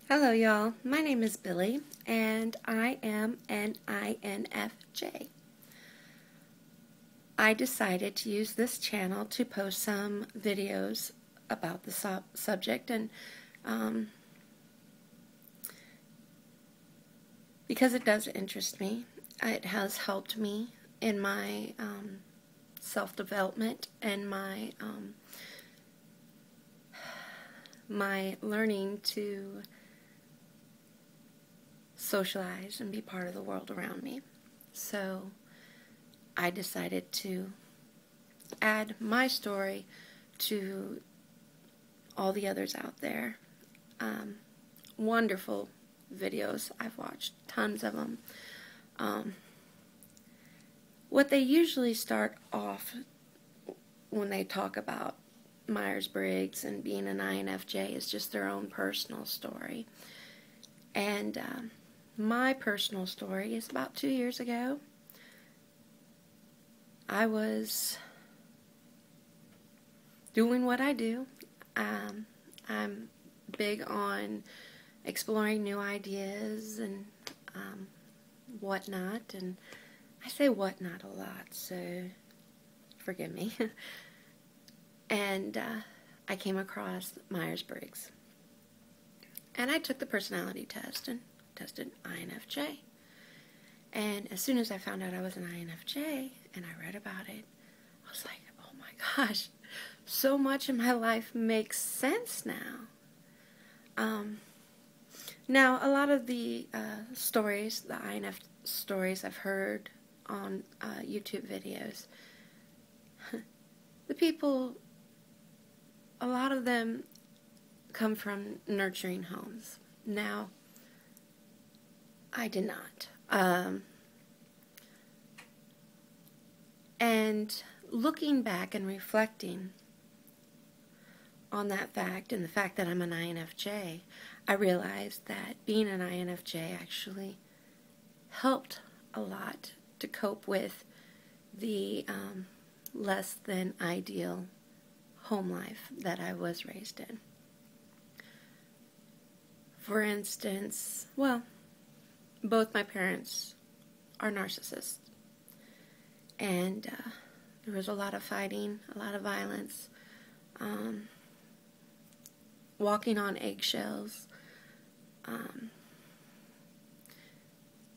Hello, y'all. My name is Billy, and I am an INFJ. I decided to use this channel to post some videos about the subject, and because it does interest me, it has helped me in my self-development and my learning to socialize and be part of the world around me. So I decided to add my story to all the others out there. Wonderful videos. I've watched tons of them. What they usually start off when they talk about Myers-Briggs and being an INFJ is just their own personal story. And my personal story is about 2 years ago. I was doing what I do. I'm big on exploring new ideas and whatnot, and I say whatnot a lot, so forgive me. And I came across Myers-Briggs, and I took the personality test and tested INFJ. And as soon as I found out I was an INFJ and I read about it, I was like, oh my gosh, so much in my life makes sense now. Now, a lot of the stories, the INF stories I've heard on YouTube videos, the people, a lot of them come from nurturing homes. Now, I did not. And looking back and reflecting on that fact and the fact that I'm an INFJ, I realized that being an INFJ actually helped a lot to cope with the less than ideal home life that I was raised in. For instance, well, both my parents are narcissists, and there was a lot of fighting, a lot of violence, walking on eggshells,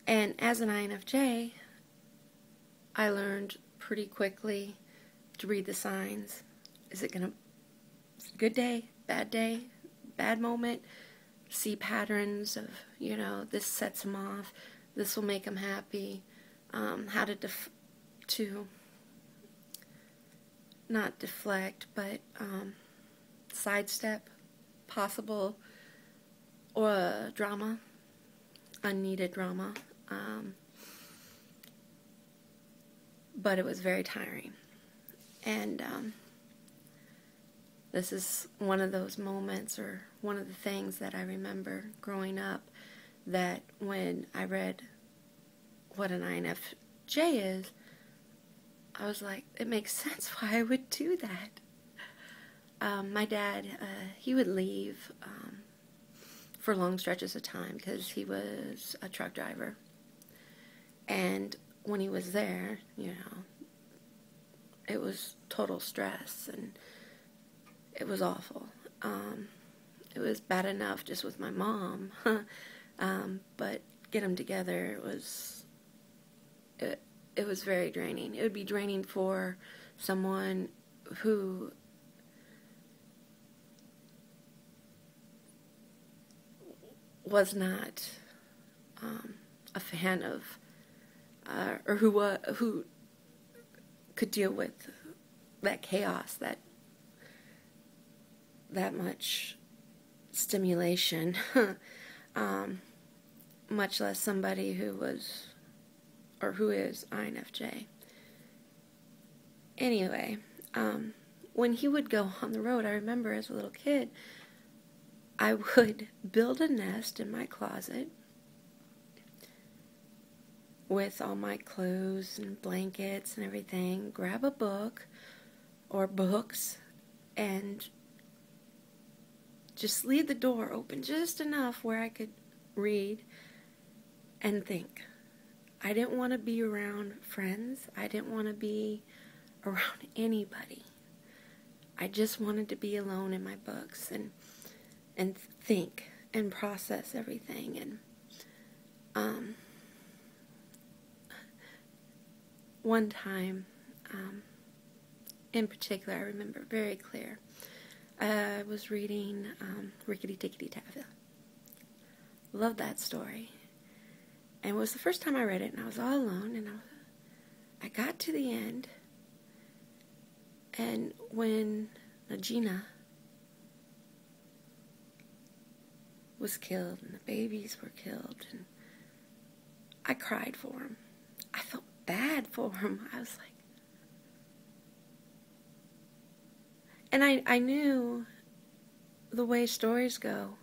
and as an INFJ, I learned pretty quickly to read the signs. Is it gonna, good day, bad moment? See patterns of, this sets them off, this will make them happy, how to not deflect, but sidestep possible or drama, unneeded drama, but it was very tiring. And this is one of those moments, or one of the things that I remember growing up, that when I read what an INFJ is, I was like, it makes sense why I would do that. My dad, he would leave for long stretches of time because he was a truck driver. And when he was there, it was total stress, and it was awful. It was bad enough just with my mom, but get them together it was very draining. It would be draining for someone who was not a fan of, or who could deal with that chaos, that much stimulation, much less somebody who was, or who is INFJ. Anyway, when he would go on the road, I remember as a little kid, I would build a nest in my closet with all my clothes and blankets and everything, grab a book or books, and just leave the door open just enough where I could read and think. I didn't want to be around friends. I didn't want to be around anybody. I just wanted to be alone in my books and think and process everything. And one time, in particular, I remember very clear. I was reading Rickety Tickety Taffy. Loved that story. And it was the first time I read it, and I was all alone, and I got to the end, and when Nagina was killed, and the babies were killed, and I cried for him. I felt bad for him. I was like, and I knew the way stories go,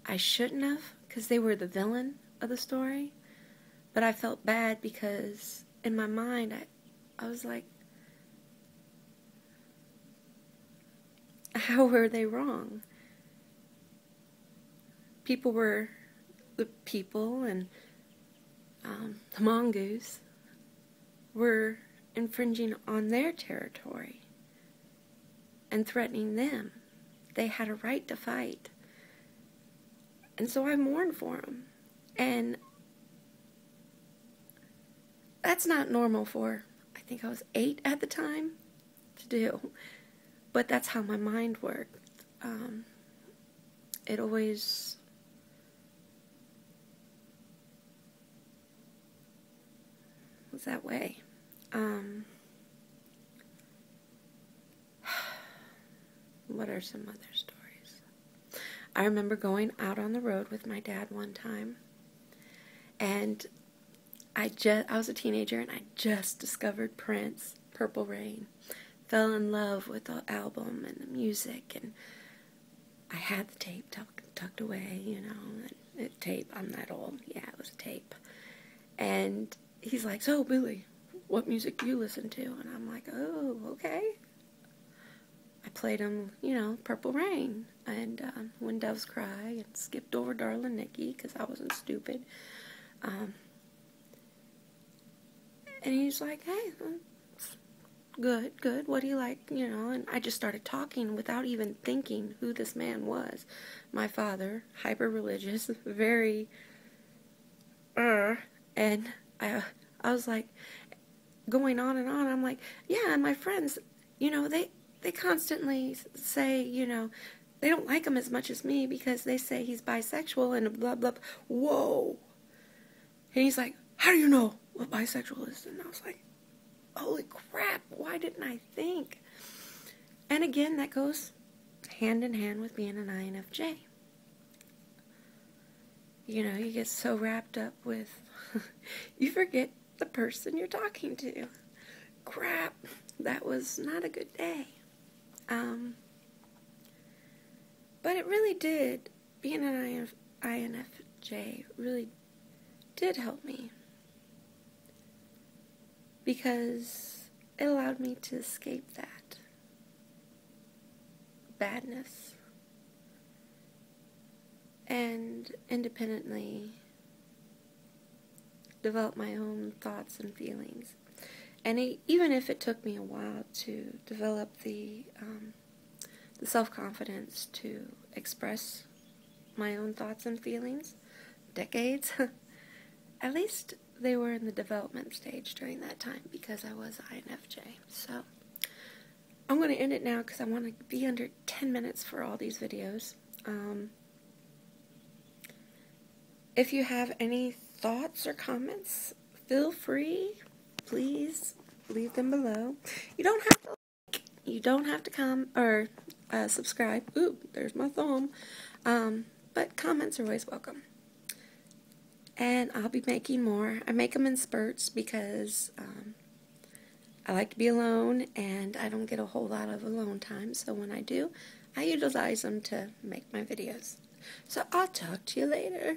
I shouldn't have, because they were the villain of the story, but I felt bad because in my mind, I was like, how were they wrong? People were the people, and the mongoose were infringing on their territory and threatening them. They had a right to fight. And so I mourned for them. And that's not normal for, I think I was 8 at the time, to do. But that's how my mind worked. It always was that way. What are some other stories? I remember going out on the road with my dad one time, and I was a teenager, and I just discovered Prince, Purple Rain. Fell in love with the album and the music, and I had the tape tucked away, you know, tape, I'm that old, yeah, it was a tape. And he's like, so Billy, what music do you listen to? And I'm like, oh, okay. I played him, you know, Purple Rain, and When Doves Cry, and skipped over Darling Nikki, because I wasn't stupid. And he's like, hey, good, what do you like, you know? And I just started talking without even thinking who this man was. My father, hyper-religious, very, and I was like, going on and on. I'm like, yeah, and my friends, you know, they constantly say, you know, they don't like him as much as me because they say he's bisexual and blah, blah, blah. Whoa. And he's like, how do you know what bisexual is? And I was like, holy crap, why didn't I think? And again, that goes hand in hand with being an INFJ. You know, you get so wrapped up with, you forget the person you're talking to. Crap, that was not a good day. But it really did, being an INFJ really did help me. Because it allowed me to escape that badness and independently develop my own thoughts and feelings. And even if it took me a while to develop the self-confidence to express my own thoughts and feelings, decades, at least they were in the development stage during that time because I was INFJ. So I'm going to end it now because I want to be under 10 minutes for all these videos. If you have any thoughts or comments, feel free. Please leave them below. You don't have to like. You don't have to come or subscribe. Ooh, there's my thumb. But comments are always welcome. And I'll be making more. I make them in spurts because I like to be alone and I don't get a whole lot of alone time. So when I do, I utilize them to make my videos. So I'll talk to you later.